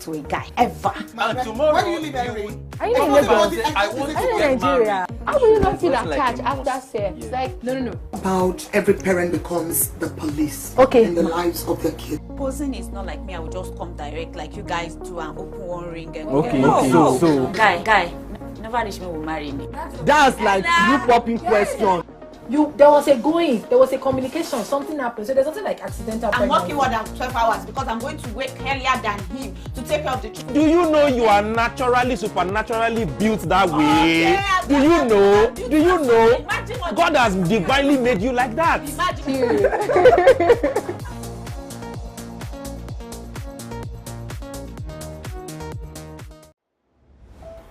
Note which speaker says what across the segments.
Speaker 1: to a guy ever.
Speaker 2: And tomorrow,
Speaker 3: where do you live, Henry?
Speaker 4: Are you in Lagos?
Speaker 2: I want to
Speaker 4: Are you in
Speaker 2: get
Speaker 4: Nigeria?
Speaker 2: married.
Speaker 4: How will you not feel
Speaker 2: Just like
Speaker 4: attached
Speaker 2: you
Speaker 4: after
Speaker 2: must.
Speaker 4: sex?
Speaker 2: Yeah.
Speaker 4: Like, no.
Speaker 3: About every parent becomes the police
Speaker 4: Okay.
Speaker 3: in the lives of their kids.
Speaker 1: Posing is not like me. I will just come direct like you guys do and open one ring and
Speaker 2: Okay,
Speaker 1: no,
Speaker 2: okay.
Speaker 1: no.
Speaker 2: So-
Speaker 1: guy, never reach me will marry me.
Speaker 2: That's like you popping question.
Speaker 4: There was a communication, something happened. So there's nothing like accidental
Speaker 1: I'm
Speaker 4: pregnancy.
Speaker 1: working more than 12 hours because I'm going to wake earlier than him to take care of the children.
Speaker 2: Do you know you are naturally, supernaturally built that way?
Speaker 1: yeah,
Speaker 2: Do you know? Do you know?
Speaker 1: Imagine what
Speaker 2: God has divinely made you like that.
Speaker 1: Imagine.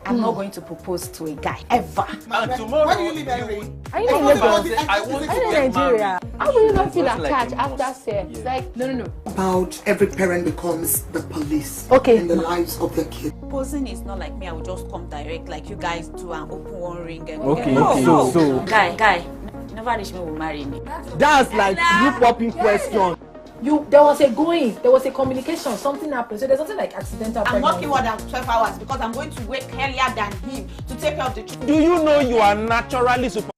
Speaker 1: I'm not going to propose to a guy ever.
Speaker 2: And tomorrow,
Speaker 3: Where do you live, Henry?
Speaker 4: Are you in Lagos?
Speaker 2: I want to
Speaker 4: Are you in
Speaker 2: get
Speaker 4: Nigeria?
Speaker 2: married.
Speaker 4: How will you not feel
Speaker 2: Just like
Speaker 4: attached
Speaker 2: you
Speaker 4: after
Speaker 2: must.
Speaker 4: sex?
Speaker 2: Yeah.
Speaker 4: Like, no.
Speaker 3: About every parent becomes the police
Speaker 4: Okay.
Speaker 3: in the lives of their kids.
Speaker 1: Posing is not like me. I will just come direct like you guys do and open one ring and
Speaker 2: Okay,
Speaker 1: no,
Speaker 2: okay.
Speaker 1: no.
Speaker 2: So-
Speaker 1: Guy, never reach me will marry me.
Speaker 2: That's like you popping question.
Speaker 4: There was a communication, something happened. So there's nothing like accidental
Speaker 1: I'm
Speaker 4: pregnancy.
Speaker 1: working more than 12 hours because I'm going to wake earlier than him to take care of the children.
Speaker 2: Do you know you are naturally super?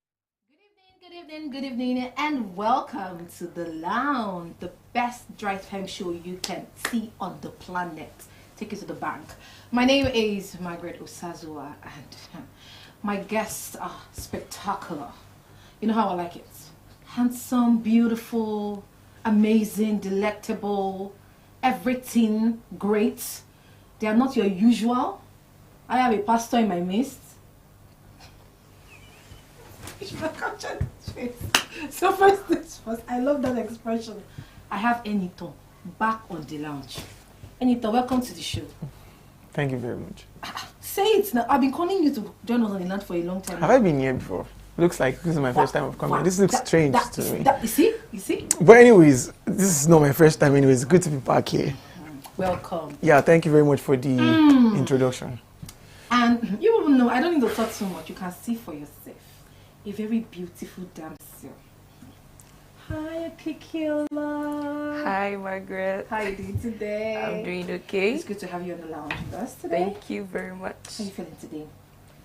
Speaker 4: Good evening, and welcome to the lounge, the best drive time show you can see on the planet. Take you to the bank. My name is Margaret Osazua, and my guests are spectacular. You know how I like it? Handsome, beautiful, amazing, delectable, everything great. They are not your usual. I have a pastor in my midst. So first things first, I love that expression. I have Eniton back on the lounge. Eniton, welcome to the show.
Speaker 5: Thank you very much.
Speaker 4: Say it now. I've been calling you to join us on the lounge for a long time.
Speaker 5: Have I been here before? Looks like this is my first time of coming. This looks strange to me.
Speaker 4: You see?
Speaker 5: But anyways, this is not my first time anyways. Good to be back here.
Speaker 4: Welcome.
Speaker 5: Yeah, thank you very much for the introduction.
Speaker 4: And you will know, I don't need to talk too much. You can see for yourself. A very beautiful damsel. Hi, Kikila.
Speaker 6: Hi, Margaret.
Speaker 4: How are you doing today?
Speaker 6: I'm doing okay.
Speaker 4: It's good to have you on the lounge with us today.
Speaker 6: Thank you very much.
Speaker 4: How are you feeling today?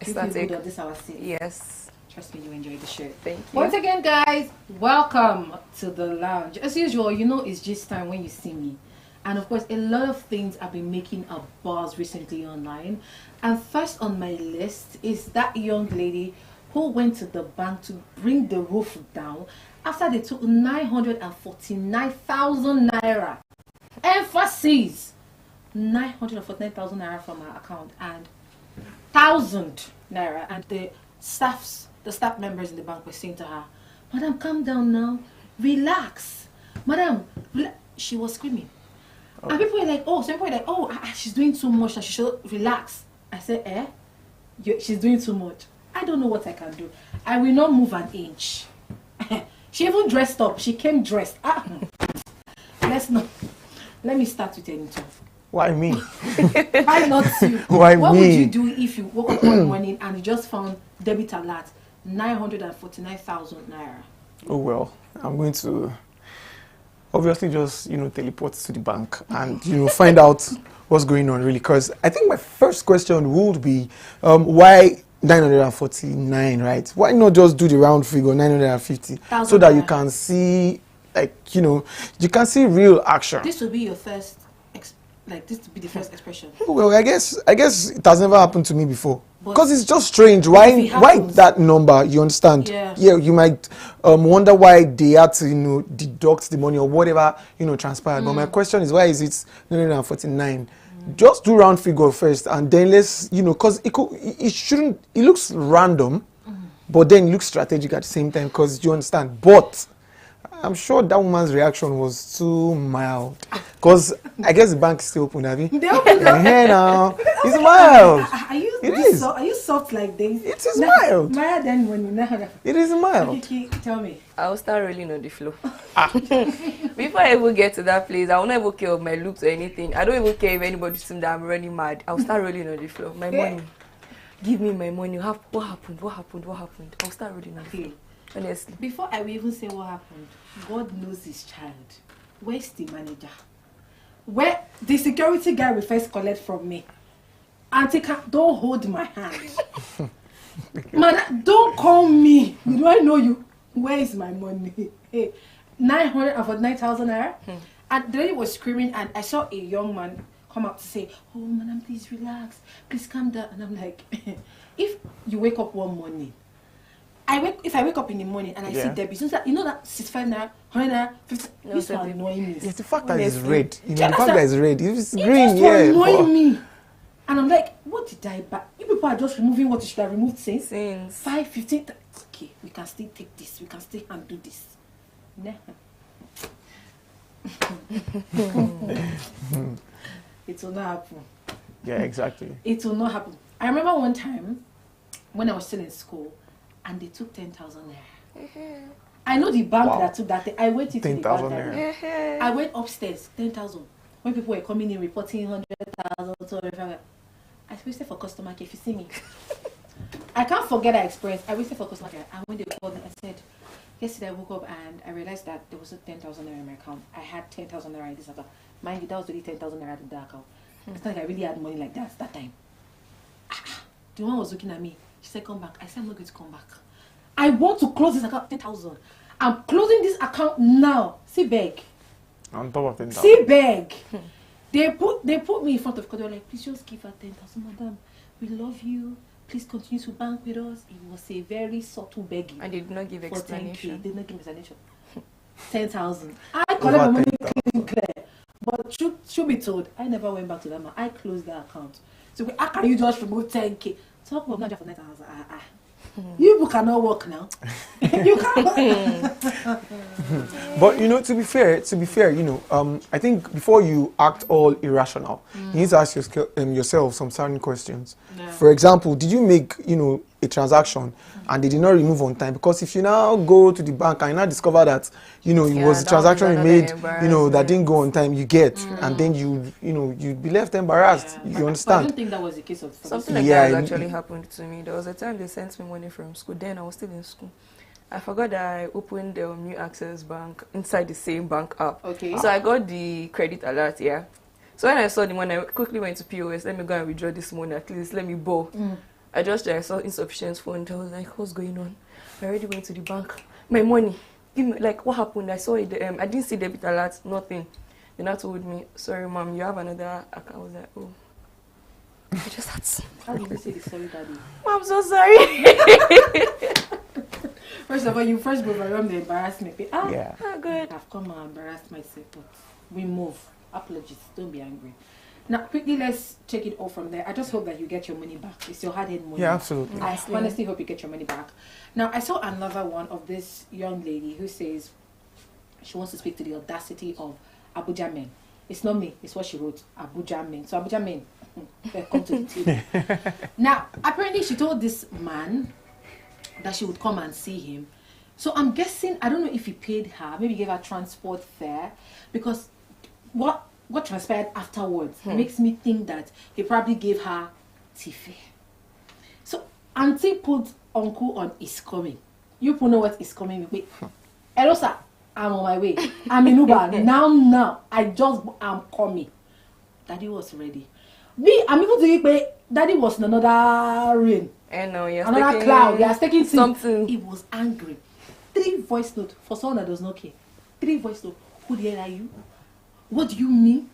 Speaker 4: Do you feel
Speaker 6: Static.
Speaker 4: good on this our seat?
Speaker 6: Yes.
Speaker 4: Trust me, you enjoyed the show.
Speaker 6: Thank you.
Speaker 4: Once again, guys, welcome to the lounge. As usual, you know it's just time when you see me. And of course, a lot of things have been making a buzz recently online. And first on my list is that young lady who went to the bank to bring the roof down after they took 949,000 naira. Emphasis! 949,000 naira from her account and 1,000 naira. And the staff members in the bank were saying to her, "Madam, calm down now. Relax. Madam, she was screaming. And people were like, some people were like, she's doing too much and she should relax. I said, she's doing too much. I don't know what I can do. I will not move an inch. She even dressed up. She came dressed. Let me start with anything.
Speaker 5: Why me?
Speaker 4: Why not you?
Speaker 5: Why
Speaker 4: what
Speaker 5: me?
Speaker 4: would you do if you woke up one morning and you just found debit alert 949,000 naira?
Speaker 5: Oh well, I'm going to obviously just teleport to the bank and find out what's going on really. Because I think my first question would be why 949, right? Why not just do the round figure 950 so that you can see you can see real action.
Speaker 4: This will be your first this to be the first expression.
Speaker 5: Well, I guess it has never happened to me before.
Speaker 4: But
Speaker 5: Because it's just strange. Why that number? You understand?
Speaker 4: Yeah.
Speaker 5: You might wonder why they had to deduct the money or whatever transpired. But my question is, why is it 949? Just do round figure first, and then let's because it looks random, but then it looks strategic at the same time. Because you understand, but I'm sure that woman's reaction was too mild. Because I guess the bank is still open, have you?
Speaker 4: They opened up.
Speaker 5: Now. It's mild.
Speaker 4: Are you soft like this?
Speaker 5: It is mild.
Speaker 4: Mild than when you know.
Speaker 5: It is mild.
Speaker 4: Kiki, tell me.
Speaker 6: I'll start rolling on the floor. Before I even get to that place, I will not even care of my looks or anything. I don't even care if anybody thinks that I'm running mad. I'll start rolling on the floor. My money. Give me my money. What happened? I'll start rolling on the floor. Honestly.
Speaker 4: Before I will even say what happened, God knows his child. Where's the manager? where the security guy will first collect from me. Auntie, don't hold my hand. Man, don't call me. Do I know you? Where is my money? Hey, 949,000 naira. And the lady was screaming, and I saw a young man come up to say, "Oh, madam, please relax. Please calm down." And I'm like, if you wake up one morning, if I wake up in the morning and I see Debbie, you know that 65 naira, 100 naira, 50, this will annoy me.
Speaker 5: Yes, the fact that it's red. You know, the fact that it's red. It's
Speaker 4: it
Speaker 5: green,
Speaker 4: just annoy me. And I'm like, what did I buy? You people are just removing what you should have removed since. 5, 15. Okay, we can still take this. We can still handle this. Nah. It will not happen.
Speaker 5: Yeah, exactly.
Speaker 4: It will not happen. I remember one time when I was still in school and they took 10,000 naira. I know the bank that took that thing. I went into the bank. I went upstairs, 10,000. When people were coming in reporting 100,000, I waited for customer care. If you see me, I can't forget that experience. I waited for customer care. And when they called me, I said, yesterday I woke up and I realized that there was 10,000 naira in my account. I had 10,000 naira in this account. Mind you, that was really 10,000 naira in that account. It's not like I really had money like that time. The one was looking at me. She said, come back. I said, I'm not going to come back. I want to close this account, 10,000. I'm closing this account now. See, beg.
Speaker 2: On top of 10,000.
Speaker 4: See, beg. They put me in front of God. They were like, please just give her 10,000, madam. We love you. Please continue to bank with us. It was a very subtle begging.
Speaker 6: And they did not give explanation.
Speaker 4: They did not give explanation. 10,000. I collect my money clear. But should be told, I never went back to that man. I closed that account. So how can you just remove 10K? Talk about not just for 9,000. You people cannot work now. You can't.
Speaker 5: But you know, to be fair, you know, I think before you act all irrational, you need to ask yourself some certain questions. Yeah. For example, did you make, you know, a transaction and they did not remove on time? Because if you now go to the bank and you now discover that, you know, it was a transaction you made, you know, that didn't go on time, you get, and then you'd be left embarrassed. Yeah. You understand?
Speaker 4: I don't think that was the case of
Speaker 6: something like that actually happened to me. There was a time they sent me money from school. Then I was still in school. I forgot that I opened the new Access Bank inside the same bank app. Okay. So I got the credit alert, yeah. So when I saw the money, I quickly went to POS. Let me go and withdraw this money, at least let me borrow. I saw insufficient funds. I was like, what's going on? I already went to the bank. My money. Give me, like, what happened? I saw it. I didn't see debit alert, nothing. Then I told me, sorry, mom, you have another account. I was like, oh. I just had to.
Speaker 4: How did you say the sorry, daddy?
Speaker 6: I'm so sorry.
Speaker 4: First of all, you first overwhelmed the embarrassment.
Speaker 5: Yeah.
Speaker 6: Good.
Speaker 4: I've come and embarrassed myself, but we move. Apologies. Don't be angry. Now, quickly, let's take it all from there. I just hope that you get your money back. It's your hard-earned money.
Speaker 5: Yeah, absolutely.
Speaker 4: I honestly hope you get your money back. Now, I saw another one of this young lady who says she wants to speak to the audacity of Abuja men. It's not me. It's what she wrote. Abuja men. So, Abuja men, come to the table. Now, apparently, she told this man that she would come and see him. So, I'm guessing, I don't know if he paid her. Maybe gave her transport fare. Because what transpired afterwards makes me think that he probably gave her tiffy. So, auntie put uncle on is coming. You people know what is coming. Wait. Hello, sir. I'm on my way. I'm in Uber. Now. I'm coming. Daddy was ready. Me, I'm even thinking, Daddy was in another rain.
Speaker 6: And no, yes,
Speaker 4: another cloud. They are taking
Speaker 6: something.
Speaker 4: He was angry. 3 voice notes for someone that does not care. 3 voice notes. Who the hell are you? What do you mean?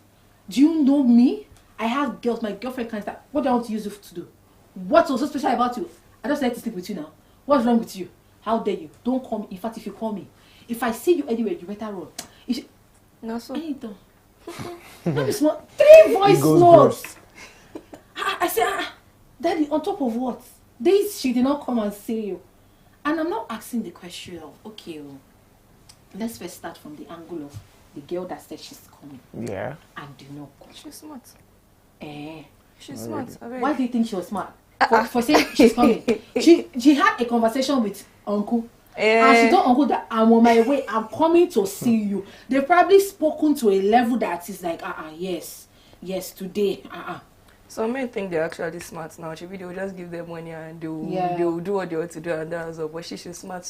Speaker 4: Do you know me? I have girls. My girlfriend can't start. What do I want to use you to do? What's so special about you? I just like to sleep with you now. What's wrong with you? How dare you? Don't call me. In fact, if you call me, if I see you anywhere, you better run.
Speaker 6: No, so.
Speaker 4: Not small. 3 voice notes. I said, Daddy, on top of what? This she did not come and say you. And I'm not asking the question of, okay, let's first start from the angle of the girl that said she's coming.
Speaker 5: Yeah.
Speaker 4: And do not come.
Speaker 6: She's smart.
Speaker 4: She's
Speaker 6: smart.
Speaker 4: Why do you think she was smart? For saying she's coming. She had a conversation with uncle. And she told uncle that I'm on my way. I'm coming to see you. They've probably spoken to a level that is like, yes, today,
Speaker 6: Some men think they're actually smart now. They will just give them money and they'll do what they want to do, and that's all. But she's smart.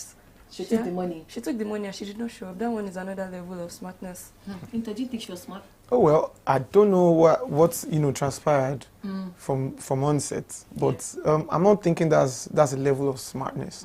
Speaker 4: She took the money.
Speaker 6: She took the money and she did not show up. That one is another level of smartness.
Speaker 4: Do you think she was smart?
Speaker 5: Oh well, I don't know what transpired from onset, but I'm not thinking that's a level of smartness.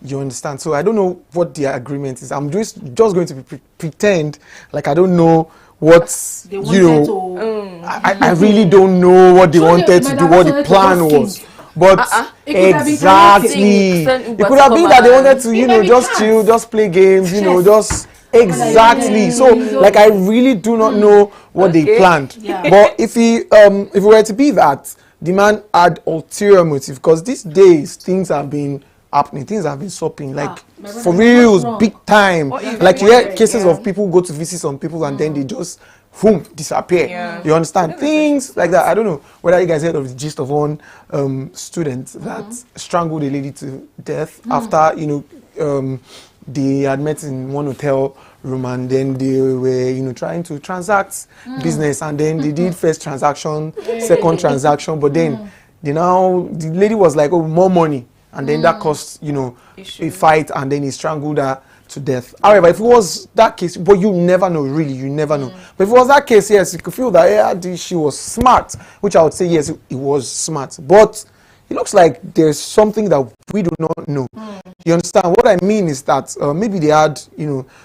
Speaker 5: You understand? So I don't know what the agreement is. I'm just going to pretend like I don't know what
Speaker 4: They wanted
Speaker 5: I really don't know what they wanted to do, what the plan was. But exactly, it could have been that they wanted to, just chill, just play games, just exactly. So, like, I really do not know what they planned.
Speaker 4: Yeah.
Speaker 5: But if it were to be that, the man had ulterior motive, because these days things have been happening, things have been sopping, like for reals, big time. Like you hear cases of people go to visit some people and then they just disappear.
Speaker 6: Yeah.
Speaker 5: You understand? Things like that. I don't know whether you guys heard of the gist of one student that strangled a lady to death after they had met in one hotel room, and then they were trying to transact business, and then they did first transaction, second transaction, but then the lady was like, oh, more money, and then that caused a fight, and then he strangled her to death. However, if it was that case, but you never know, really, you never know. But if it was that case, yes, you could feel that she was smart, which I would say, yes, it was smart. But it looks like there's something that we do not know. You understand? What I mean is that maybe they had,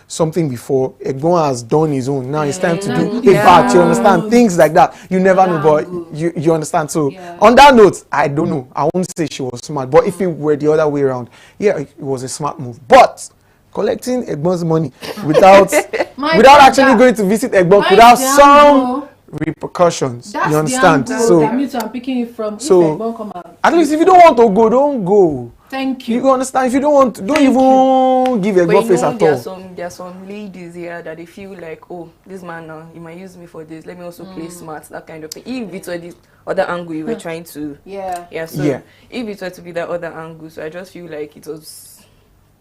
Speaker 5: something before. Egbon has done his own. Now it's time to do a batch. You understand? Things like that. You never know, but you understand. So on that note, I don't know. I won't say she was smart. But if it were the other way around, yeah, it was a smart move. But collecting Egbon's money without actually going to visit Egbon could have some repercussions.
Speaker 4: That's
Speaker 5: you understand? So
Speaker 4: that means I'm picking it from.
Speaker 5: So
Speaker 4: if Egbon come out,
Speaker 5: at least if you don't want to go, don't go.
Speaker 4: thank you.
Speaker 5: You understand? If you don't want, don't even give Egbon face at all.
Speaker 6: There are some ladies here that they feel like, oh, this man now, he might use me for this. Let me also play smart, that kind of thing. If it were this other angle you were trying to, if it were to be that other angle, so I just feel like it was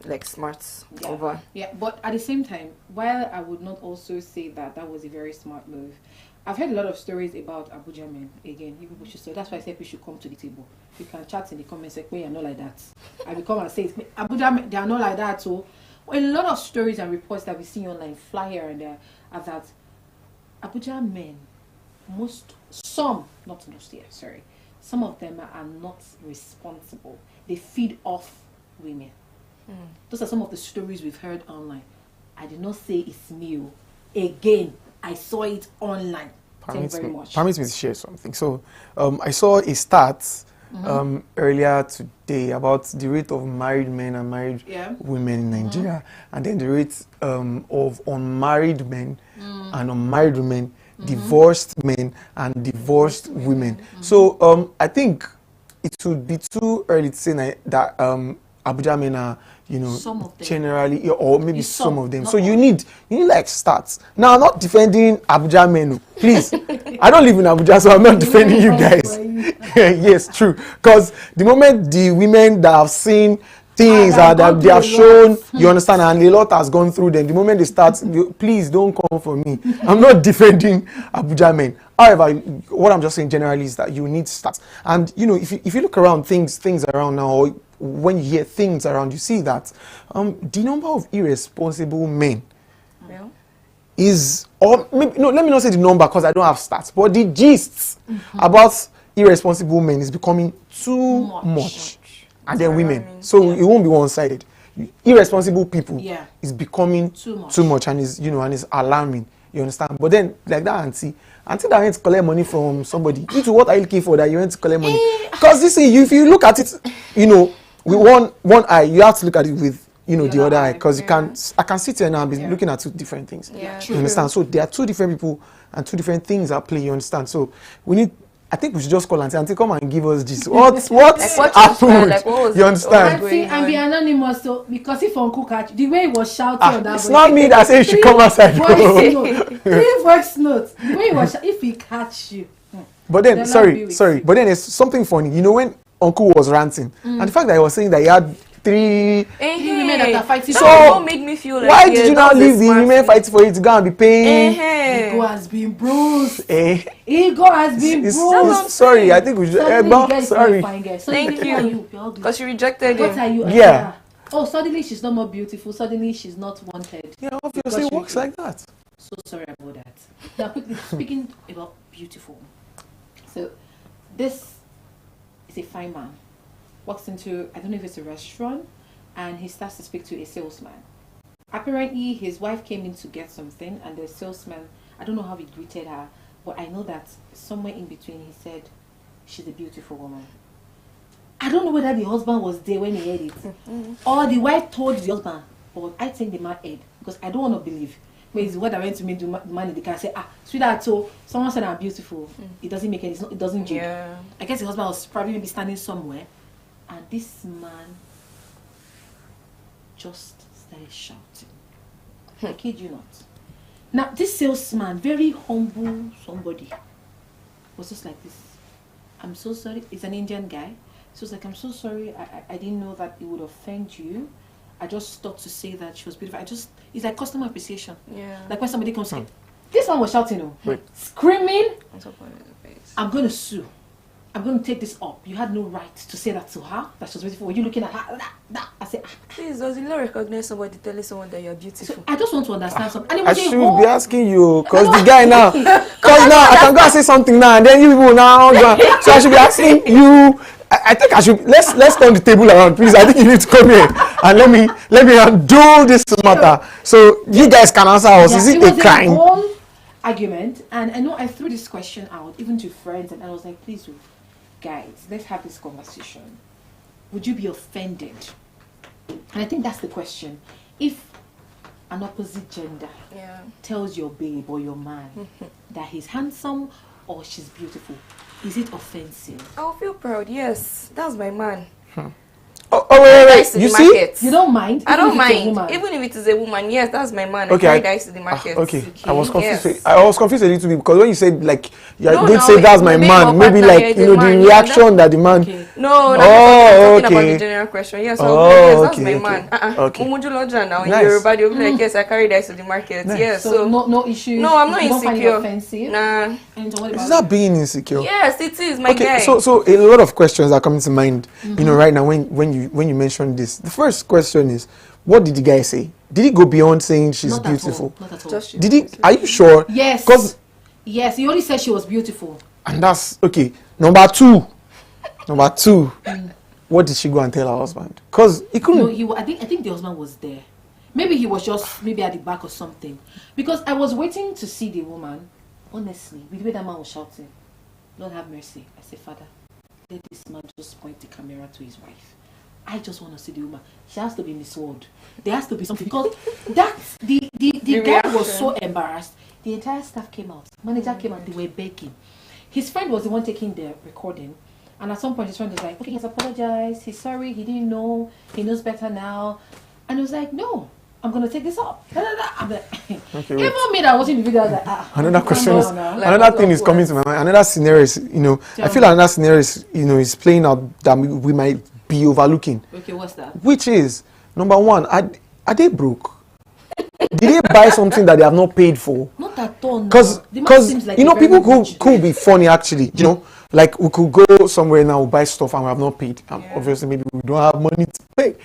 Speaker 6: like smart over.
Speaker 4: Yeah, but at the same time, while I would not also say that was a very smart move, I've heard a lot of stories about Abuja men. Again, you people should. So that's why I said we should come to the table. You can chat in the comments section. You're not like that. I will come and say, Abuja men, they are not like that. So a lot of stories and reports that we see online, fly here and there, are that Abuja men, some of them are not responsible. They feed off women. Those are some of the stories we've heard online. I did not say it's me. Again, I saw it online. Thank you very much.
Speaker 5: Permit me to share something. So, I saw a stat earlier today about the rate of married men and married women in Nigeria, and then the rate of unmarried men and unmarried women, divorced men and divorced women. So, I think it would be too early to say that Abuja men are, generally, or maybe some of them. So you need like stats. Now, I'm not defending Abuja men, please. I don't live in Abuja, so I'm not defending you guys. Yes, true. Because the moment the women that have seen things that they have shown, you understand, and a lot has gone through them, the moment they start, please don't come for me. I'm not defending Abuja men. However, what I'm just saying generally is that you need stats. And, if you look around things around now, or when you hear things around, you see that the number of irresponsible men is, or maybe, no, let me not say the number because I don't have stats, but the gist about irresponsible men is becoming too much. And then women. So it won't be one-sided. Irresponsible people is becoming too much and is, and is alarming. You understand? But then, like that auntie that went to collect money from somebody, what are you looking for that you went to collect money? Because if you look at it, with one eye, you have to look at it with the other eye, because I can sit here now and be looking at two different things. You understand? So there are two different people and two different things at play. You understand? So I think we should just call auntie come and give us this. What happened? You understand?
Speaker 4: Auntie, and be anonymous, so because if Uncle catch the way he was shouting on that,
Speaker 5: it's not me that says you should come outside.
Speaker 4: Voice notes. The way he was if he catch you.
Speaker 5: But then, sorry. But then there's something funny. When Uncle was ranting, and the fact that he was saying that he had 3
Speaker 4: women that are fighting.
Speaker 5: So
Speaker 6: made me feel like,
Speaker 5: why did you not leave the women fighting for you to go and be paying?
Speaker 4: Ego has been bruised. Ego has been bruised.
Speaker 5: Sorry, I think we should. Sorry.
Speaker 6: Thank you. Because she rejected him.
Speaker 4: What are you?
Speaker 5: Yeah.
Speaker 4: Oh, suddenly she's not more beautiful. Suddenly she's not wanted.
Speaker 5: Yeah, obviously it works like that.
Speaker 4: So sorry about that. Now, quickly speaking about beautiful. So, this is a fine man. Walks into, I don't know if it's a restaurant, and he starts to speak to a salesman. Apparently, his wife came in to get something, and the salesman, I don't know how he greeted her, but I know that somewhere in between he said, she's a beautiful woman. I don't know whether the husband was there when he heard it, or the wife told the husband, but I think the man heard, because I don't want to believe. But it's what I went to meet the man in the car and say, sweetheart, so someone said I'm beautiful. It doesn't make any, it doesn't joke.
Speaker 6: Yeah.
Speaker 4: I guess the husband was probably maybe standing somewhere, and this man just started shouting. I kid you not. Now, this salesman, very humble somebody, was just like this. I'm so sorry. It's an Indian guy. So it's like, I'm so sorry. I didn't know that it would offend you. I just thought to say that she was beautiful. It's like customer appreciation.
Speaker 6: Yeah.
Speaker 4: Like when somebody comes in. This one was shouting, screaming, I'm going to sue. I'm going to take this up. You had no right to say that to her, that she was beautiful. Were you looking at her? I said,
Speaker 6: please, does the law recognize somebody telling someone that you're beautiful?
Speaker 4: So I just want to understand something. And it
Speaker 5: I
Speaker 4: was a
Speaker 5: should
Speaker 4: whole-
Speaker 5: be asking you, because the guy now, because now I can go and say something now, and then you people now, so I should be asking you. I think I should let's turn the table around, please. I think you need to come here and let me undo this matter, so you guys can answer us. Is it a crime?
Speaker 4: Whole argument, and I know I threw this question out even to friends, and I was like, please, guys, let's have this conversation. Would you be offended? And I think that's the question. If an opposite gender tells your babe or your man that he's handsome or she's beautiful, is it offensive?
Speaker 6: I'll feel proud. Yes, that's my man.
Speaker 5: Oh wait. You see?
Speaker 6: Market.
Speaker 4: You don't mind?
Speaker 6: I don't
Speaker 4: Even if it's a
Speaker 6: mind.
Speaker 4: woman?
Speaker 6: Even if it is a woman, yes, that's my man.
Speaker 5: Okay,
Speaker 6: I carry dice to the market.
Speaker 5: Okay. I was confused.
Speaker 6: Yes.
Speaker 5: I was confused a little bit because when you said like you're
Speaker 6: No,
Speaker 5: going to
Speaker 6: no,
Speaker 5: say that's my
Speaker 6: maybe
Speaker 5: man,
Speaker 6: your
Speaker 5: maybe
Speaker 6: partner
Speaker 5: like
Speaker 6: is
Speaker 5: you
Speaker 6: a
Speaker 5: know
Speaker 6: man,
Speaker 5: the
Speaker 6: you
Speaker 5: reaction that the man.
Speaker 4: Okay.
Speaker 6: No,
Speaker 5: Oh,
Speaker 6: I'm talking about
Speaker 5: okay.
Speaker 6: the general question. Yes,
Speaker 5: Oh,
Speaker 6: yes, that's
Speaker 5: okay,
Speaker 6: my man.
Speaker 5: okay.
Speaker 6: Umujuloja now in
Speaker 5: Nice.
Speaker 6: Yoruba, they'll be like, yes, I carry dice to the market.
Speaker 5: Nice.
Speaker 6: Yes,
Speaker 4: So,
Speaker 6: so
Speaker 4: no issues.
Speaker 6: no, I'm not
Speaker 4: You don't find it
Speaker 6: insecure.
Speaker 4: offensive?
Speaker 6: Nah.
Speaker 4: And what about
Speaker 5: Is that
Speaker 4: you?
Speaker 5: being insecure?
Speaker 6: Yes, it is, my guy.
Speaker 5: Okay, so a lot of questions are coming to mind, you know, right now when you mentioned this. The first question is, what did the guy say? Did he go beyond saying she's
Speaker 4: Not
Speaker 5: beautiful?
Speaker 4: At all. Not at all.
Speaker 6: Just
Speaker 5: Did he? Are you sure?
Speaker 4: Yes.
Speaker 5: Because
Speaker 4: Yes, he only said she was beautiful.
Speaker 5: and that's okay. Number two. What did she go and tell her husband? Because he couldn't.
Speaker 4: No, I think the husband was there. Maybe he was just maybe at the back or something. Because I was waiting to see the woman. Honestly, with the way that man was shouting, Lord have mercy. I said, Father, let this man just point the camera to his wife. I just want to see the woman. She has to be misword. There has to be something because that's the guy was so embarrassed. The entire staff came out. Manager came out. They were begging. His friend was the one taking the recording, and at some point his friend was like, "Okay, he's apologized. He's sorry. He didn't know. He knows better now." And he was like, "No, I'm gonna take this up." I'm like,
Speaker 5: Okay,
Speaker 4: even me that was in the video, I was like,
Speaker 5: Another question is,
Speaker 4: now.
Speaker 5: another thing is coming to my mind. Another scenario is, you know, I feel another scenario is, you know, is playing out that we might be overlooking.
Speaker 4: Okay, what's that?
Speaker 5: Which is, number one, are they broke? Did they buy something that they have not paid for?
Speaker 4: Not at all.
Speaker 5: Because
Speaker 4: Like
Speaker 5: you know,
Speaker 4: a very
Speaker 5: people
Speaker 4: rich
Speaker 5: could be funny actually. You know, like we could go somewhere now, buy stuff, and we have not paid. And obviously, maybe we don't have money to pay.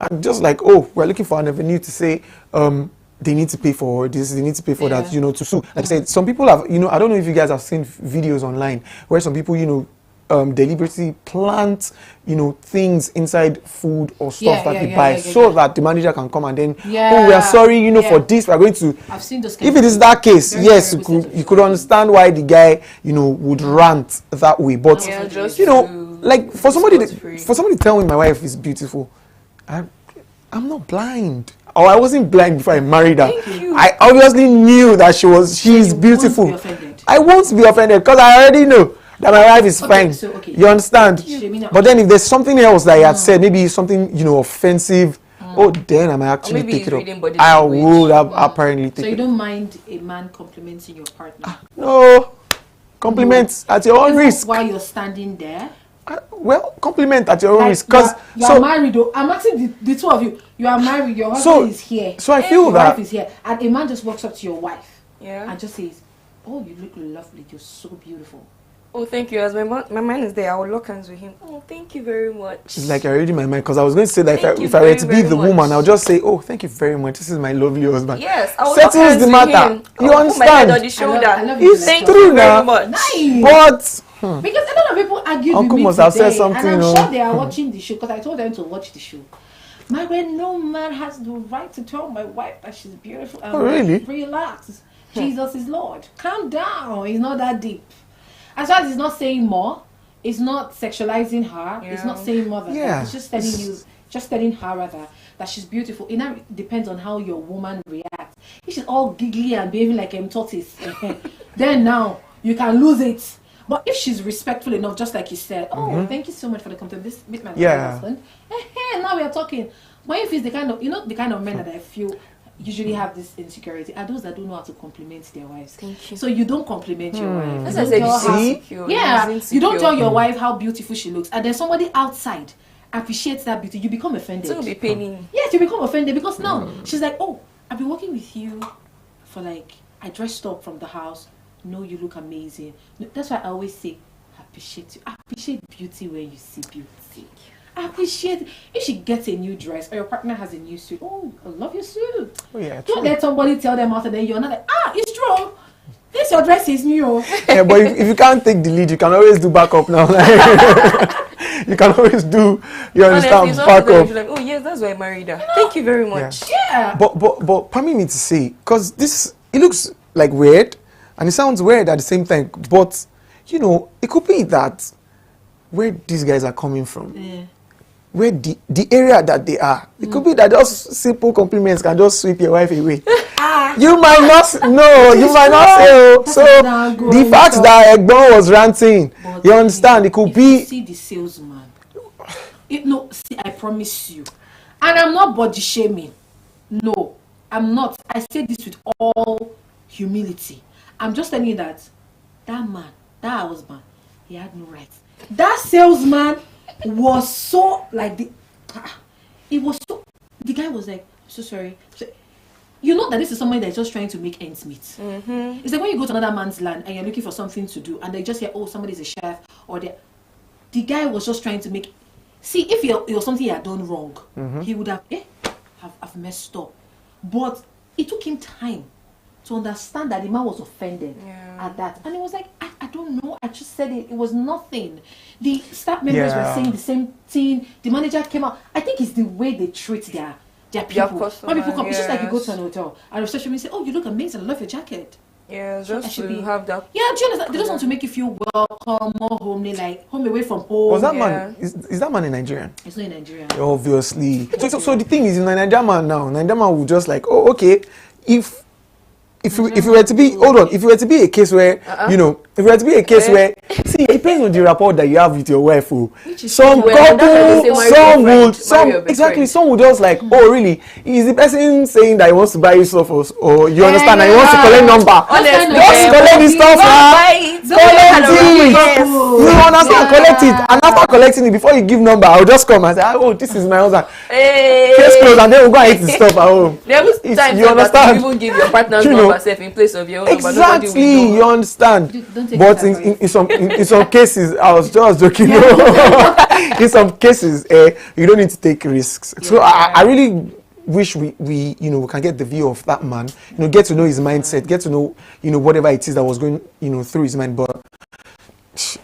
Speaker 5: And just like, oh, we're looking for an avenue to say, they need to pay for this, they need to pay for that, you know, to sue. Like I said, some people have, you know, I don't know if you guys have seen videos online where some people, you know, deliberately plant, you know, things inside food or stuff that they buy so that the manager can come and then, oh, we are sorry, you know, for this, we are going to.
Speaker 4: I've seen those.
Speaker 5: If it is that case,
Speaker 4: Very,
Speaker 5: yes,
Speaker 4: very
Speaker 5: you could understand why the guy, you know, would rant that way. But you know, like for somebody to tell me my wife is beautiful, I'm not blind. Or I wasn't blind before I married her. I obviously knew that she's beautiful. I won't be offended because I already know that my wife is fine.
Speaker 4: So,
Speaker 5: you understand? But then if there's something else that he had said, maybe something, you know, offensive, oh, then I might actually take it up. I would apparently take it.
Speaker 4: So you don't mind a man complimenting your partner?
Speaker 5: No. Compliments at your own risk.
Speaker 4: While you're standing there?
Speaker 5: Well, compliment at your own risk. Because
Speaker 4: you are married though. I'm asking the two of you. You are married, your husband is here.
Speaker 5: So I feel
Speaker 4: your
Speaker 5: that
Speaker 4: wife is here. And a man just walks up to your wife and just says, oh, you look lovely, you're so beautiful.
Speaker 6: Oh, thank you. As my man is there, I will lock hands with him. Oh, thank you very much.
Speaker 5: It's like you're reading my mind, because I was going to say that
Speaker 6: Thank you
Speaker 5: if I were
Speaker 6: very,
Speaker 5: to be
Speaker 6: very
Speaker 5: the
Speaker 6: much.
Speaker 5: woman, I'll just say, oh, thank you very much. This is my lovely husband.
Speaker 6: Yes, I will lock
Speaker 5: Settles
Speaker 6: hands
Speaker 5: the
Speaker 6: with
Speaker 5: matter.
Speaker 6: him.
Speaker 5: You
Speaker 6: I will put my head on
Speaker 5: understand?
Speaker 6: the shoulder.
Speaker 4: I love you.
Speaker 5: It's
Speaker 6: Thank
Speaker 5: true
Speaker 6: you very
Speaker 5: now.
Speaker 6: much.
Speaker 4: Nice.
Speaker 5: But
Speaker 4: Because a lot of people argued
Speaker 5: Uncle
Speaker 4: with me
Speaker 5: must have said
Speaker 4: today,
Speaker 5: something,
Speaker 4: and I'm
Speaker 5: oh.
Speaker 4: sure they are watching the show because I told them to watch the show. Margaret, no man has the right to tell my wife that she's beautiful. And
Speaker 5: Oh, really?
Speaker 4: Relax. Jesus is Lord. Calm down. It's not that deep. As far as it's not saying more, it's not sexualizing her. It's not saying more than that. It's just telling you, just telling her rather that she's beautiful. It now depends on how your woman reacts. If she's all giggly and behaving like a tortoise, then now you can lose it. But if she's respectful enough, just like you said, oh, thank you so much for the compliment. This meet my husband. Now we are talking. But if it's the kind of, the kind of men that I feel usually have this insecurity are those that don't know how to compliment their wives.
Speaker 6: Thank you.
Speaker 4: So you don't compliment your wife.
Speaker 6: As I said,
Speaker 4: You don't tell your wife how beautiful she looks, and then somebody outside appreciates that beauty. You become offended.
Speaker 6: It will be paining.
Speaker 4: Yes, you become offended because now she's like, oh, I've been working with you for like, I dressed up from the house. No, you look amazing. No, that's why I always say, appreciate you. Appreciate beauty when you see beauty. Appreciate if she gets a new dress or your partner has a new suit. Oh, I love your suit.
Speaker 5: oh yeah,
Speaker 4: Don't
Speaker 5: true.
Speaker 4: let somebody tell them after then you're not like, it's true. This your dress is new.
Speaker 5: Yeah, but if you can't take the lead, you can always do backup now. You can always do, you understand,
Speaker 6: Honestly,
Speaker 5: backup.
Speaker 6: like, oh yes, that's why I married her. Thank you very much.
Speaker 4: Yeah.
Speaker 5: But permit me to say, because this, it looks like weird and it sounds weird at the same time, but it could be that where these guys are coming from, where the area that they are, it could be that just simple compliments can just sweep your wife away. You might not know, you might not say, oh. So the fact that Egbon was ranting,
Speaker 4: But
Speaker 5: you understand, it could
Speaker 4: if you
Speaker 5: be.
Speaker 4: see the salesman. See, I promise you. And I'm not body shaming. No, I'm not. I say this with all humility. I'm just telling you that man, that husband, he had no right. That salesman was so like the guy was like, so sorry. You know that this is somebody that's just trying to make ends meet. It's like when you go to another man's land and you're looking for something to do and they just hear, oh, somebody's a chef, or the guy was just trying to make. See, if it was something he had done wrong, he would have, I've messed up. But it took him time to understand that the man was offended at that. And it was like, I don't know, I just said it. It was nothing. The staff members were saying the same thing. The manager came out. I think it's the way they treat their people. When people come, it's just like you go to an hotel and reception say, oh, you look amazing, I love your jacket.
Speaker 6: Yeah,
Speaker 4: So I
Speaker 6: just
Speaker 4: should
Speaker 6: to have that.
Speaker 4: Yeah, do you understand? They just want to make you feel welcome, more homely, like home away from home.
Speaker 5: Was that man? Is that man a Nigerian?
Speaker 4: It's not in Nigeria.
Speaker 5: Obviously. So the thing is, in Nigerian man now, Nigerian man will just like, oh, okay, if it were to be, hold on, if it were to be a case where, if it were to be a case where, see, it depends on the rapport that you have with your wife. Some couple, some would just like, oh, really? Is the person saying that he wants to buy you stuff, or you understand that he wants to collect number? Just collect the stuff now. Collect it. You understand? Collect it, and after collecting it, before you give number, I'll just come and say, oh, this is my husband. Case closed, and then we'll go and eat the stuff at home. You understand?
Speaker 6: You even give your partner's number in place of your own number.
Speaker 5: Exactly, you understand. But in some cases, I was just joking. In some cases, you don't need to take risks. So I really wish we can get the view of that man. Get to know his mindset. Get to know whatever it is that was going through his mind. But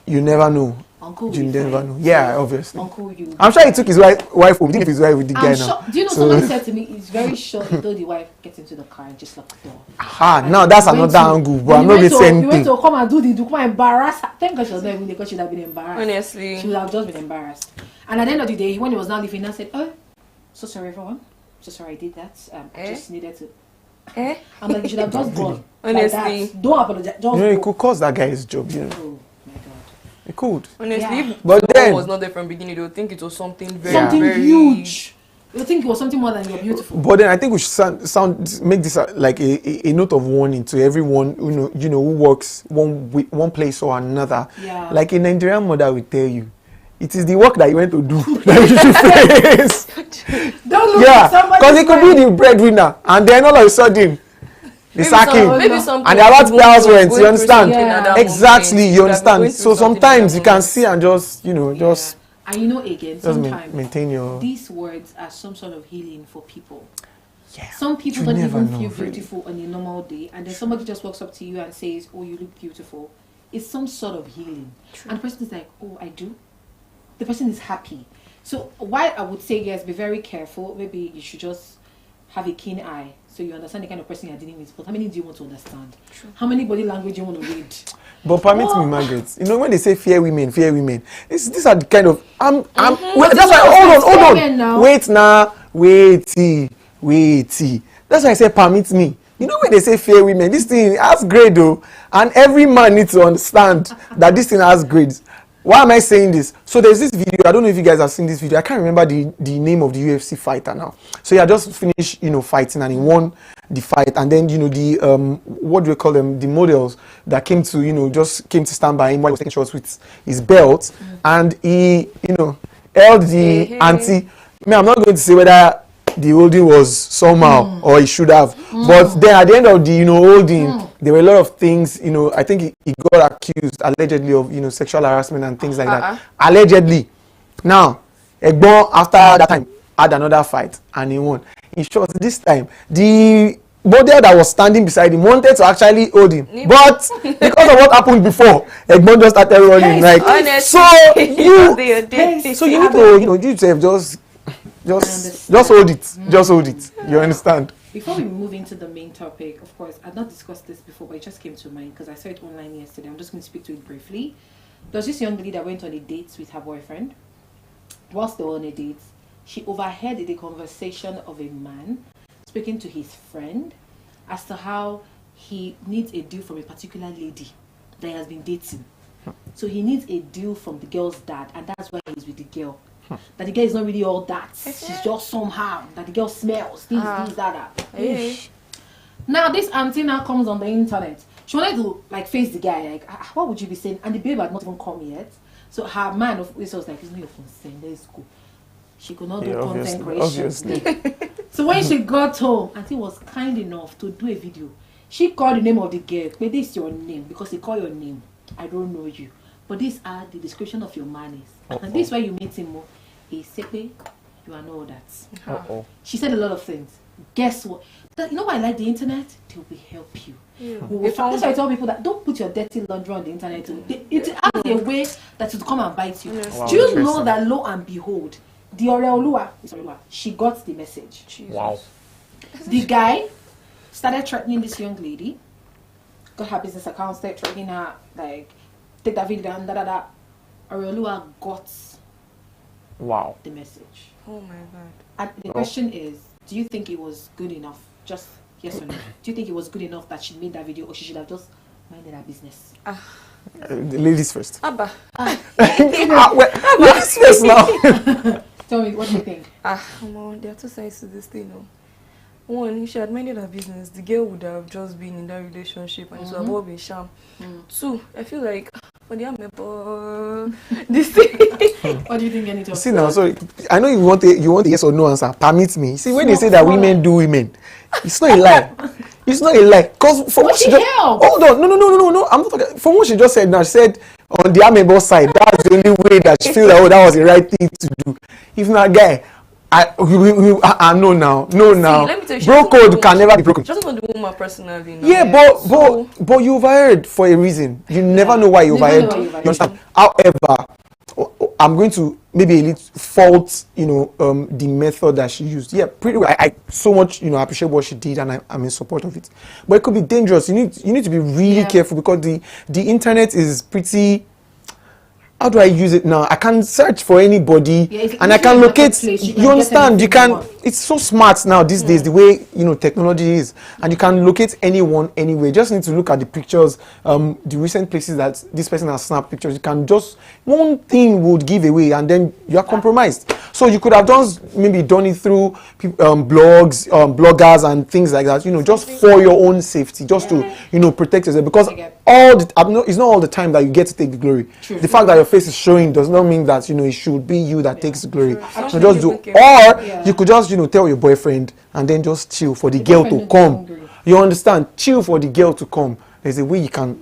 Speaker 5: you never know.
Speaker 4: Uncle,
Speaker 5: you never know. Yeah, obviously.
Speaker 4: Uncle,
Speaker 5: I'm sure he took his wife home. Didn't his wife with the guy now.
Speaker 4: Do you know somebody said to me, it's very short until the wife gets into the car and just lock the door.
Speaker 5: Now that's another angle, but I'm not going to say anything.
Speaker 4: He went to come and do come and embarrass her. Thank God she was not even there because she would have been embarrassed.
Speaker 6: Honestly.
Speaker 4: She would have just been embarrassed. And at the end of the day, when he was now leaving, I said, oh, so sorry everyone. So sorry I did that. I just needed to. I'm like, you should have just gone.
Speaker 6: Honestly.
Speaker 4: Like don't apologize. Just
Speaker 5: it could cost that guy his job,
Speaker 4: Oh my God.
Speaker 5: It could.
Speaker 6: Honestly, if
Speaker 5: but
Speaker 6: the
Speaker 5: then
Speaker 6: was not there from the beginning, they would think it was something very,
Speaker 4: something
Speaker 6: very
Speaker 4: huge. You think it was something more than you're beautiful.
Speaker 5: But then I think we should make this like a note of warning to everyone who works one place or another.
Speaker 4: Yeah.
Speaker 5: Like a Nigerian mother will tell you, it is the work that you went to do that you should face.
Speaker 4: Don't look at somebody.
Speaker 5: Because it could be the breadwinner, and then all of a sudden they sack him.
Speaker 6: Maybe some
Speaker 5: And they're about to pay house rent, you understand?
Speaker 4: Yeah.
Speaker 5: Exactly, you understand. So sometimes you can see and just, just
Speaker 4: And you know, again,
Speaker 5: just
Speaker 4: sometimes
Speaker 5: maintain your.
Speaker 4: these words are some sort of healing for people.
Speaker 5: Yeah.
Speaker 4: Some people
Speaker 5: You
Speaker 4: don't
Speaker 5: never
Speaker 4: even
Speaker 5: know,
Speaker 4: feel
Speaker 5: really.
Speaker 4: beautiful on a normal day, and then somebody just walks up to you and says, "Oh, you look beautiful." It's some sort of healing, and the person is like, "Oh, I do." The person is happy. So why I would say yes, be very careful. Maybe you should just have a keen eye so you understand the kind of person you're dealing with. But how many do you want to understand? How many body language do you want to read?
Speaker 5: But permit me, Margaret. You know when they say fear women, these are the kind of wait, that's
Speaker 4: So
Speaker 5: why hold
Speaker 4: men
Speaker 5: on.
Speaker 4: now.
Speaker 5: Wait now, wait. That's why I say permit me. You know when they say fear women, this thing has grade though, and every man needs to understand that this thing has grades. Why am I saying this? So there's this video. I don't know if you guys have seen this video. I can't remember the name of the UFC fighter now. So he had just finished, fighting, and he won the fight. And then, the what do we call them? The models that came to, just came to stand by him while he was taking shots with his belt, and he, held the ante. I'm not going to say whether the holding was somehow or he should have, but then at the end of the holding, there were a lot of things. I think he got accused allegedly of sexual harassment and things like that. Allegedly. Now, Egbon after that time had another fight and he won. In short, this time the model that was standing beside him wanted to actually hold him, but because of what happened before, Egbon just started running. Like,
Speaker 6: honestly,
Speaker 5: so you need to you yourself just hold it. Just hold it. You understand?
Speaker 4: Before we move into the main topic, of course, I've not discussed this before, but it just came to mind because I saw it online yesterday. I'm just going to speak to it briefly. There was this young lady that went on a date with her boyfriend. Whilst they were on a date, she overheard the conversation of a man speaking to his friend as to how he needs a deal from a particular lady that he has been dating. So he needs a deal from the girl's dad, and that's why he's with the girl. That the girl is not really all that. She's just somehow. That the girl smells. This, that. Now this auntie now comes on the internet. She wanted to face the guy. Like, what would you be saying? And the babe had not even come yet. So her man of was like, it's not your concern. Let's go. She could not do content creation. So when she got home, auntie was kind enough to do a video. She called the name of the girl. But this is your name because they call your name. I don't know you. But these are the description of your manners. And this is why you meet him more. He said, you are not all that. She said a lot of things. Guess what? You know why I like the internet? They will help you. That's why I tell people that don't put your dirty laundry on the internet. It has a way that will come and bite you. Wow. Do you know that lo and behold, the Oreolua, she got the message.
Speaker 6: Jesus.
Speaker 2: Wow.
Speaker 4: The guy started threatening this young lady, got her business account, started threatening her, like, take that video and da. Oreolua got the message.
Speaker 6: Oh my god.
Speaker 4: And the question is, do you think it was good enough? Just yes or no? Do you think it was good enough that she made that video, or she should have just minded her business?
Speaker 5: The ladies first.
Speaker 6: Abba.
Speaker 5: Ladies first now.
Speaker 4: Tell me, what do you think?
Speaker 6: There are two sides to this thing. One, if she had minded her business, the girl would have just been in that relationship and it would have all been sham. Two, I feel like for the amebo, this thing.
Speaker 4: What do you think, Anita?
Speaker 5: See now, sorry. I know you want a yes or no answer. Permit me. See, when they say that women do women, it's not a lie. It's not a lie. Because from what she just hold on, no. I'm not talking. From what she just said now, she said on the amebo side, that's the only way that she feel that that was the right thing to do. If not, guy. No now. See,
Speaker 6: let me tell you,
Speaker 5: bro code can never be broken.
Speaker 6: Just not the woman personally. No?
Speaker 5: Yeah, but you overheard for a reason. You never know why you overheard. You understand? However, I'm going to maybe a little fault, the method that she used. Yeah, pretty well. I so much, appreciate what she did, and I'm in support of it. But it could be dangerous. You need to be really careful because the internet is pretty. How do I use it now? I can search for anybody and I can locate. You understand? You can. It's so smart now these days. The way technology is, and you can locate anyone anywhere. Just need to look at the pictures. The recent places that this person has snapped pictures. You can just one thing would give away, and then you are compromised. So you could have maybe done it through blogs, bloggers, and things like that. Just for your own safety, just to protect yourself. Because it's not all the time that you get to take the glory. True. The fact that your face is showing does not mean that it should be you that takes the glory. So just do, or you could just tell your boyfriend and then just chill for the girl to come. You understand? Chill for the girl to come. There's a way you can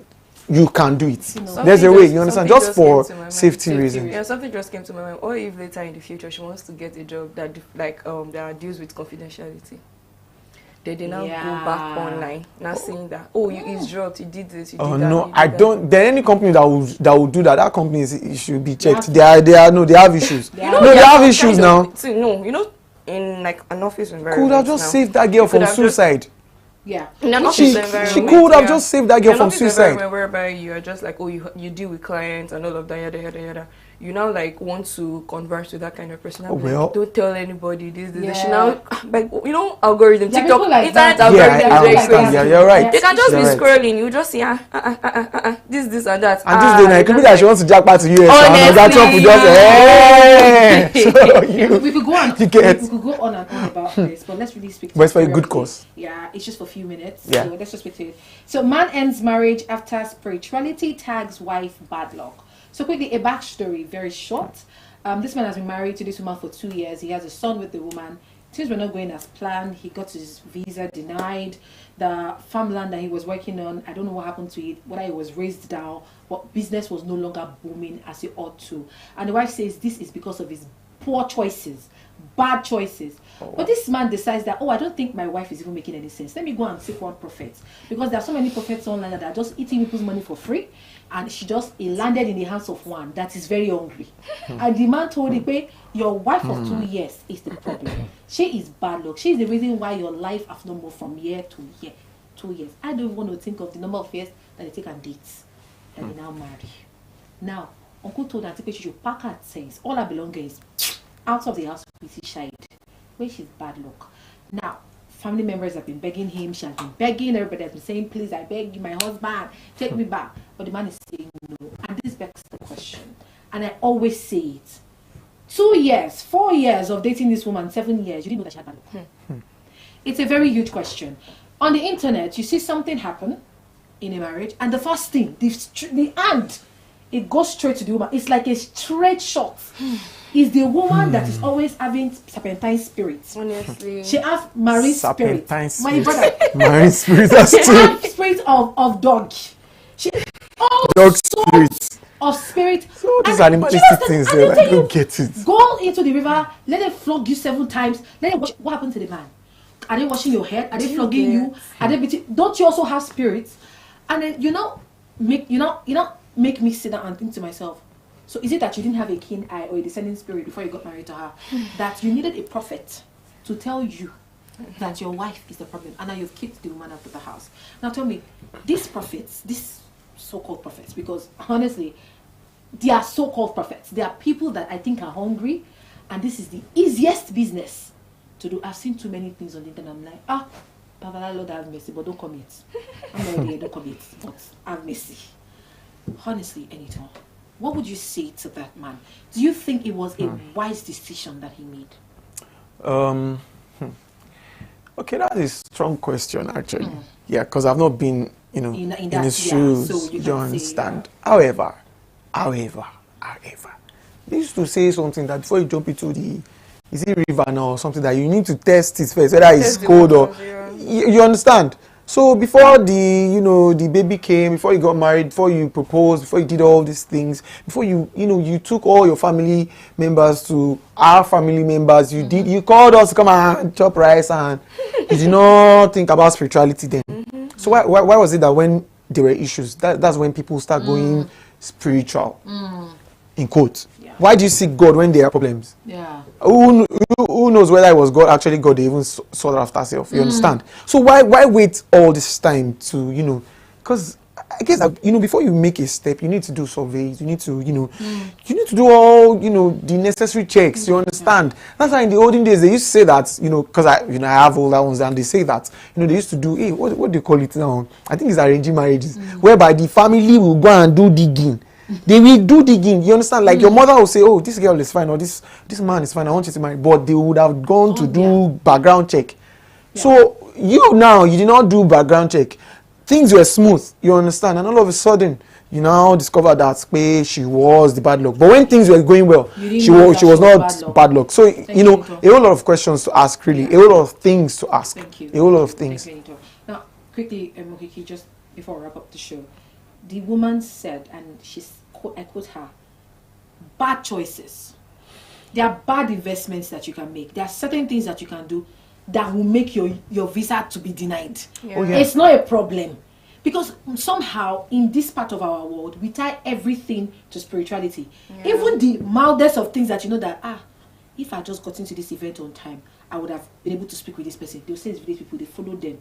Speaker 5: do it.
Speaker 6: Something
Speaker 5: There's a way,
Speaker 6: just-
Speaker 5: you understand?
Speaker 6: something
Speaker 5: Just for
Speaker 6: came to my mind.
Speaker 5: safety reasons.
Speaker 6: Yeah, something just came to my mind. Or if later in the future she wants to get a job that that deals with confidentiality, they now go back online, now saying that you eavesdropped, you did this, you did that.
Speaker 5: No,
Speaker 6: you did
Speaker 5: I
Speaker 6: that.
Speaker 5: don't. There any company that will do that. That company it should be checked. They have issues.
Speaker 6: You know,
Speaker 5: No, they
Speaker 6: there are
Speaker 5: have
Speaker 6: some
Speaker 5: issues
Speaker 6: kind
Speaker 5: now.
Speaker 6: of- see, no, you know, in like an office environment.
Speaker 5: Could have just
Speaker 6: now,
Speaker 5: saved that girl
Speaker 6: you could
Speaker 5: from
Speaker 6: have just-
Speaker 5: suicide.
Speaker 4: Yeah.
Speaker 6: In an
Speaker 5: She
Speaker 6: office environment,
Speaker 5: she could have
Speaker 6: yeah.
Speaker 5: just saved that girl
Speaker 6: In an
Speaker 5: from
Speaker 6: office
Speaker 5: suicide.
Speaker 6: environment whereby you are just like, you deal with clients and all of that, yada yada yada. You now like want to converse with that kind of person. I'm
Speaker 5: Well.
Speaker 6: like, don't tell anybody this.
Speaker 4: Yeah.
Speaker 6: She now like algorithm,
Speaker 4: Yeah,
Speaker 6: TikTok,
Speaker 4: people like
Speaker 6: internet
Speaker 4: that.
Speaker 5: Yeah,
Speaker 6: algorithm
Speaker 5: I
Speaker 6: is very
Speaker 5: understand.
Speaker 6: crazy.
Speaker 5: Yeah, you're right.
Speaker 6: They can just be
Speaker 5: You're right.
Speaker 6: scrolling. You just see this and that.
Speaker 5: And this day now, it could be that she wants to jack back to US. And that Trump will
Speaker 6: Honestly,
Speaker 5: just so you.
Speaker 4: We could go on.
Speaker 5: You get-
Speaker 4: We could go on and on about this, but let's really speak. To
Speaker 5: But it's for a
Speaker 4: it
Speaker 5: good
Speaker 4: directly.
Speaker 5: cause.
Speaker 4: Yeah, it's just for a few minutes.
Speaker 5: Yeah.
Speaker 4: So let's just speak to it. So man ends marriage after spirituality tags wife bad luck. So quickly, a backstory, very short. This man has been married to this woman for 2 years. He has a son with the woman. Things were not going as planned. He got his visa denied. The farmland that he was working on, I don't know what happened to it, whether it was raised down, but business was no longer booming as it ought to. And the wife says this is because of his poor choices, bad choices. But this man decides that, I don't think my wife is even making any sense. Let me go and seek one prophet. Because there are so many prophets online that are just eating people's money for free. And he landed in the hands of one that is very hungry. And the man told him, your wife of 2 years is the problem. She is bad luck. She is the reason why your life has not moved from year to year. 2 years. I don't even want to think of the number of years that they take on dates. That they now marry. Now, Uncle told her she should pack her things, all her belongings, out of the house with his child. Where she's bad luck. Now, family members have been begging him. She has been begging. Everybody has been saying, please, I beg you, my husband, take me back. But the man is saying no. And this begs the question. And I always say it. 2 years, 4 years of dating this woman, 7 years, you didn't know that she had bad luck. It's a very huge question. On the internet, you see something happen in a marriage, and the first thing, the hand, it goes straight to the woman. It's like a straight shot. Is the woman that is always having serpentine spirits.
Speaker 6: honestly.
Speaker 4: She has marine spirit.
Speaker 5: Serpentine
Speaker 4: My
Speaker 5: spirit.
Speaker 4: brother.
Speaker 5: Marine spirit. That's
Speaker 4: She
Speaker 5: true.
Speaker 4: has spirit of dog. She all
Speaker 5: Dog
Speaker 4: sorts
Speaker 5: spirit.
Speaker 4: of spirit.
Speaker 5: So these
Speaker 4: And
Speaker 5: animalistic
Speaker 4: she was-
Speaker 5: things,
Speaker 4: and
Speaker 5: I
Speaker 4: they tell
Speaker 5: don't
Speaker 4: you,
Speaker 5: get it.
Speaker 4: Go into the river, let them flog you 7 times. Let them watch what happened to the man. Are they washing your head? Are they flogging you? Are they beating? Don't you also have spirits? And then make me sit down and think to myself. So is it that you didn't have a keen eye or a discerning spirit before you got married to her? That you needed a prophet to tell you that your wife is the problem, and now you've kicked the woman out of the house. Now tell me, these prophets, these so-called prophets, because honestly, they are so-called prophets. They are people that I think are hungry, and this is the easiest business to do. I've seen too many things on the internet. I'm like, Papa, Lord have mercy, but don't come yet. I'm already here, don't come yet, but have mercy. Honestly, Anita, what would you say to that man? Do you think it was a wise decision that he made?
Speaker 5: Okay, that is a strong question, actually. Yeah, because I've not been, in his shoes.
Speaker 4: So you
Speaker 5: you
Speaker 4: can
Speaker 5: understand? However, they used to say something that before you jump into the river now or something, that you need to test it first, whether it's cold or you understand. So before the baby came, before you got married, before you proposed, before you did all these things, before you took all your family members to our family members, you called us to come and chop rice, and you did not think about spirituality then. So why was it that when there were issues, that's when people start going spiritual, in quotes? Why do you seek God when there are problems?
Speaker 4: Yeah.
Speaker 5: Who knows whether it was God, actually God, they even sought after herself, you understand? So why wait all this time to, because I guess that, before you make a step, you need to do surveys, you need to, you need to do all, the necessary checks, you understand? That's why in the olden days, they used to say that, because I have older ones, and they say that, they used to do, what do you call it now? I think it's arranging marriages, whereby the family will go and do digging. They will do digging, you understand? Like your mother will say, oh, this girl is fine, or this man is fine, I want you to marry. But they would have gone to do background check. Yeah. So you did not do background check. Things were smooth, you understand? And all of a sudden, you now discover that she was the bad luck. But when things were going well, she was not bad luck. So, a whole lot of questions to ask, really. A whole lot of things to ask.
Speaker 4: Thank you.
Speaker 5: A whole lot of things.
Speaker 4: Now, quickly, Mohiki, just before we wrap up the show, the woman said, and I quote her, bad choices. There are bad investments that you can make. There are certain things that you can do that will make your visa to be denied.
Speaker 6: Yeah.
Speaker 5: Oh, yeah.
Speaker 4: It's not a problem. Because somehow, in this part of our world, we tie everything to spirituality.
Speaker 6: Yeah.
Speaker 4: Even the mildest of things that you know that, if I just got into this event on time, I would have been able to speak with this person. They'll say it's village people, they followed them.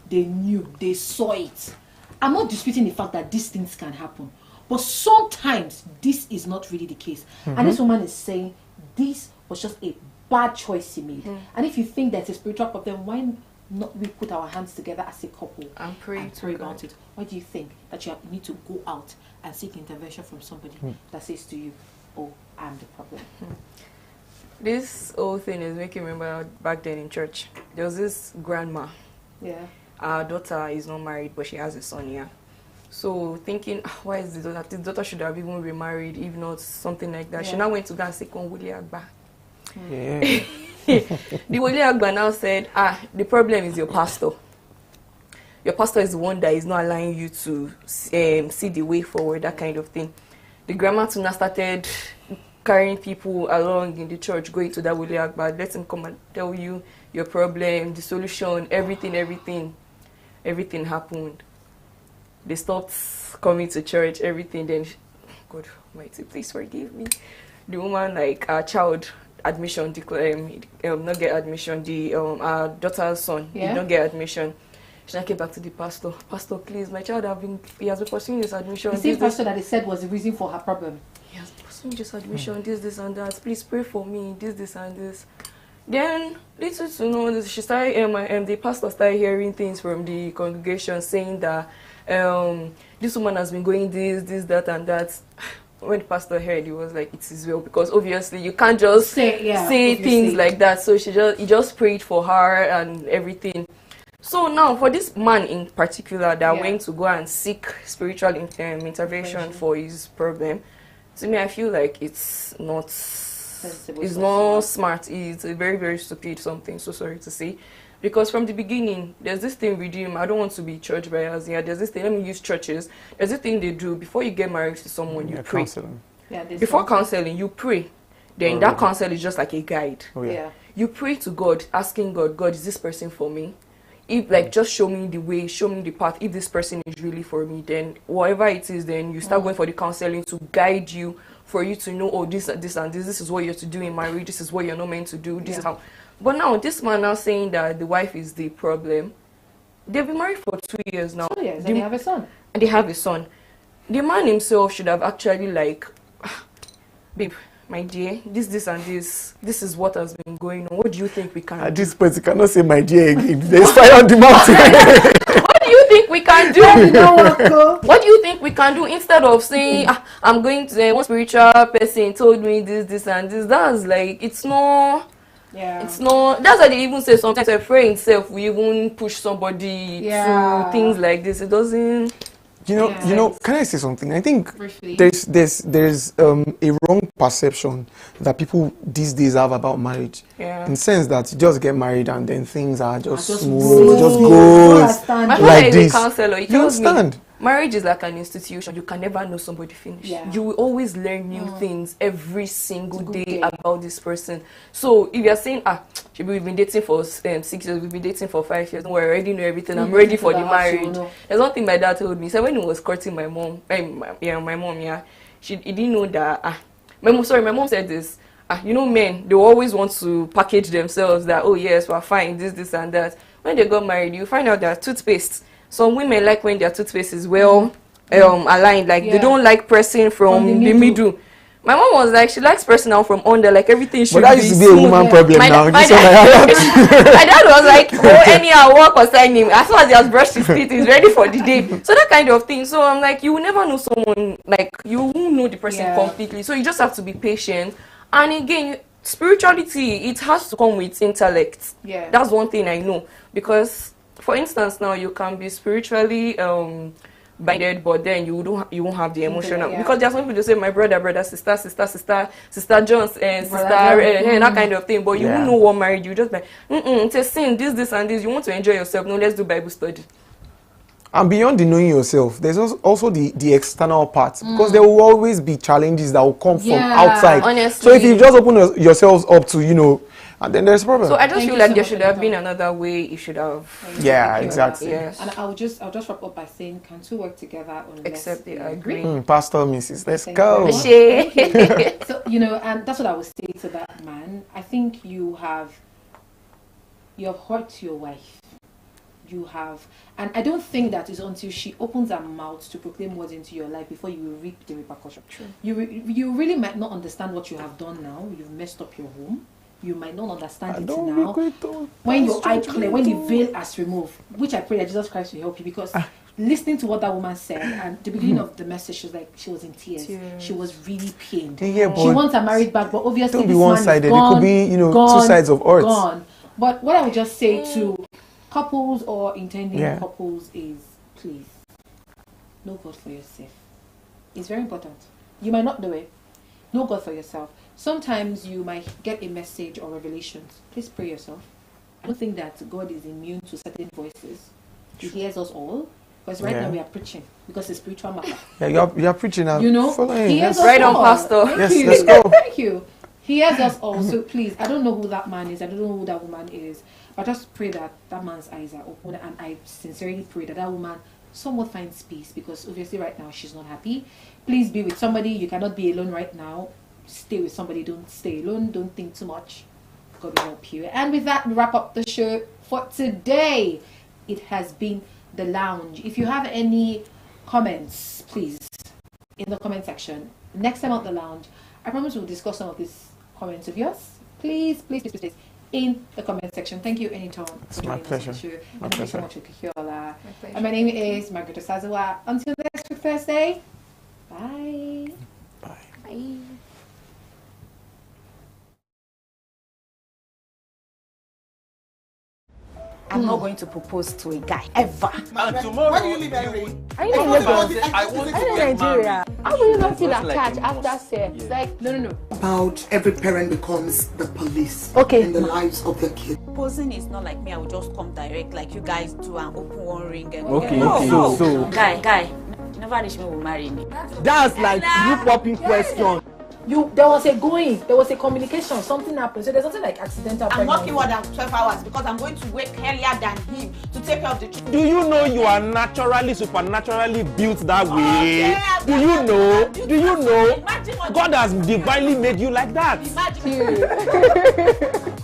Speaker 4: They knew, they saw it. I'm not disputing the fact that these things can happen. But sometimes, this is not really the case. And this woman is saying, this was just a bad choice he made. And if you think that's a spiritual problem, why not we put our hands together as a couple
Speaker 6: and pray
Speaker 4: about it? Why do you think that you need to go out and seek intervention from somebody that says to you, oh, I'm the problem?
Speaker 6: This whole thing is making me remember back then in church. There was this grandma.
Speaker 4: Yeah.
Speaker 6: Our daughter is not married, but she has a son here. So thinking, why is the daughter should have even remarried, if not something like that. She now went to go and say, Wuli Agba.
Speaker 5: Yeah.
Speaker 6: The Wuli Agba now said, the problem is your pastor. Your pastor is the one that is not allowing you to see the way forward, that kind of thing. The grandma too now started carrying people along in the church, going to that Wuli Agba, let him come and tell you your problem, the solution, everything happened. They stopped coming to church, everything. Then, God Almighty, please forgive me. The woman, like, our child admission, not get admission. Our daughter's son did not get admission. She now came back to the pastor. Pastor, please, my child he has been pursuing this admission.
Speaker 4: The same pastor that they said was the reason for her problem.
Speaker 6: He has been pursuing this admission, this and that. Please pray for me, this and this. Then, little to know, she started. The pastor started hearing things from the congregation saying that this woman has been going this, that, and that. When the pastor heard, he was like, "It is well," because obviously you can't just say things like that. So he just prayed for her and everything. So now, for this man in particular that went to go and seek spiritual intervention for his problem, to me, I feel like it's not smart. It's a very, very stupid something. So sorry to say. Because from the beginning, there's this thing with him. I don't want to be church biased here. There's this thing, let me use churches. There's this thing they do. Before you get married to someone, you pray. Before counseling, you pray. Then that counsel is just like a guide. You pray to God, asking God, is this person for me? If, just show me the way, show me the path. If this person is really for me, then whatever it is, then you start going for the counseling to guide you, for you to know, oh, this and this, this is what you're to do in marriage, this is what you're not meant to do, this is how. But now, this man now saying that the wife is the problem. They've been married for 2 years now.
Speaker 4: 2 years, and they have a son.
Speaker 6: And they have a son. The man himself should have actually babe, my dear, this and this is what has been going on. What do you think we can do?
Speaker 5: At this point, you cannot say my dear again. There's fire on the mountain.
Speaker 6: What do you think we can do? What do you think we can do instead of saying, I'm going to one spiritual person told me this and this? That's it's not...
Speaker 4: Yeah.
Speaker 6: It's not. That's why they even say sometimes a prayer itself will even push somebody to things like this. It doesn't.
Speaker 5: You know. Can I say something? I think there's a wrong perception that people these days have about marriage.
Speaker 6: Yeah.
Speaker 5: In the sense that you just get married and then things are just smooth, just goes like this. You understand?
Speaker 6: Marriage is like an institution. You can never know somebody finish. Yeah. You will always learn new things every single day about this person. So if you're saying, we've been dating for 6 years, we've been dating for 5 years, no, I already know everything, I'm ready for the marriage. There's one thing my dad told me. He said when he was courting my mom, he didn't know that, my mom said this, men, they always want to package themselves that, oh yes, we're fine, this and that. When they got married, you find out that toothpaste. Some women like when their toothpaste is well aligned, they don't like pressing from the middle. My mom was like, she likes pressing out from under, everything should be.
Speaker 5: But that used to be a woman problem now.
Speaker 6: My dad was like, anyhow, work or sign him. As soon as he has brushed his teeth, he's ready for the day. So that kind of thing. So I'm like, you will never know someone, you won't know the person completely. So you just have to be patient. And again, spirituality, it has to come with intellect. Yeah. That's one thing I know. Because, for instance, now you can be spiritually binded, but then you won't have the emotional. Because there are some people who say, my brother, sister Jones, and sister, that kind of thing. But you won't know what marriage. You just it's a sin, this and this. You want to enjoy yourself. No, let's do Bible study.
Speaker 5: And beyond the knowing yourself, there's also the external part, because there will always be challenges that will come from outside.
Speaker 6: Honestly.
Speaker 5: So if you just open yourselves up to, and then there's a problem.
Speaker 6: So I just feel like there should have been another way it should have.
Speaker 5: Yeah, exactly.
Speaker 6: Yes.
Speaker 4: And I'll just wrap up by saying, can two work together unless
Speaker 6: Except they
Speaker 4: they
Speaker 6: agree.
Speaker 5: Pastor, Mrs. Let's
Speaker 4: Thank
Speaker 5: go.
Speaker 4: you very much. So, and that's what I would say to that man. I think you have hurt your wife. You have, and I don't think that is until she opens her mouth to proclaim words into your life before you will reap the repercussion.
Speaker 6: True.
Speaker 4: You really might not understand what you have done now. You've messed up your home. You might not understand it now. When your eye clear, when the veil has removed, which I pray that Jesus Christ will help you, because listening to what that woman said, and the beginning of the message, she was like, she was in tears. She was really pained.
Speaker 5: Yeah,
Speaker 4: she wants her marriage back, but obviously
Speaker 5: don't be
Speaker 4: this man
Speaker 5: one-sided.
Speaker 4: is gone,
Speaker 5: It could be,
Speaker 4: gone,
Speaker 5: two sides of earth.
Speaker 4: Gone. But what I would just say to couples or intending couples is, please, know God for yourself. It's very important. You might not know it. Know God for yourself. Sometimes you might get a message or revelations. Please pray yourself. Don't think that God is immune to certain voices. He hears us all. Because right now we are preaching. Because it's spiritual matter.
Speaker 5: Yeah, you're preaching now.
Speaker 4: He hears us
Speaker 6: right
Speaker 4: all.
Speaker 6: on, Pastor.
Speaker 5: Yes, let's go.
Speaker 4: Thank you. He hears us all. So please, I don't know who that man is. I don't know who that woman is. But just pray that that man's eyes are open. And I sincerely pray that that woman somewhat finds peace. Because obviously right now she's not happy. Please be with somebody. You cannot be alone right now. Stay with somebody. Don't stay alone. Don't think too much. God will help you. And with that, we wrap up the show for today. It has been The Lounge. If you have any comments, please, in the comment section. Next time on The Lounge, I promise we'll discuss some of these comments of yours. Please, in the comment section. Thank you, Anytone.
Speaker 5: It's my pleasure.
Speaker 4: Thank you so much, Okikiola. And my name is Margaret Osazawa. Until next week, Thursday. Bye.
Speaker 5: Bye.
Speaker 6: Bye.
Speaker 1: I'm not going to propose to a guy ever.
Speaker 2: And tomorrow,
Speaker 3: Where do you live, Henry?
Speaker 6: Are you in Lagos?
Speaker 2: I want to
Speaker 6: Are you in
Speaker 2: get
Speaker 6: Nigeria? How will you not feel
Speaker 2: Just like
Speaker 6: attached
Speaker 2: you
Speaker 6: after
Speaker 2: must.
Speaker 6: sex? Like, no.
Speaker 3: About every parent becomes the police
Speaker 6: Okay.
Speaker 3: in the lives of their kids.
Speaker 1: Proposing is not like me. I will just come direct like you guys do and open one ring. And
Speaker 2: Okay,
Speaker 1: no,
Speaker 2: okay.
Speaker 1: no.
Speaker 2: So
Speaker 1: Guy, you never reach me will marry me.
Speaker 2: that's like you popping question.
Speaker 4: There was a communication, something happened. So there's something like accidental
Speaker 1: I'm
Speaker 4: pregnancy.
Speaker 1: working more than 12 hours because I'm going to wake earlier than him to take care of the children.
Speaker 2: Do you know you are naturally, supernaturally built that way?
Speaker 1: Yeah,
Speaker 2: Do you know? Do you know?
Speaker 1: Imagine what
Speaker 2: God has divinely made you like that.
Speaker 1: Imagine.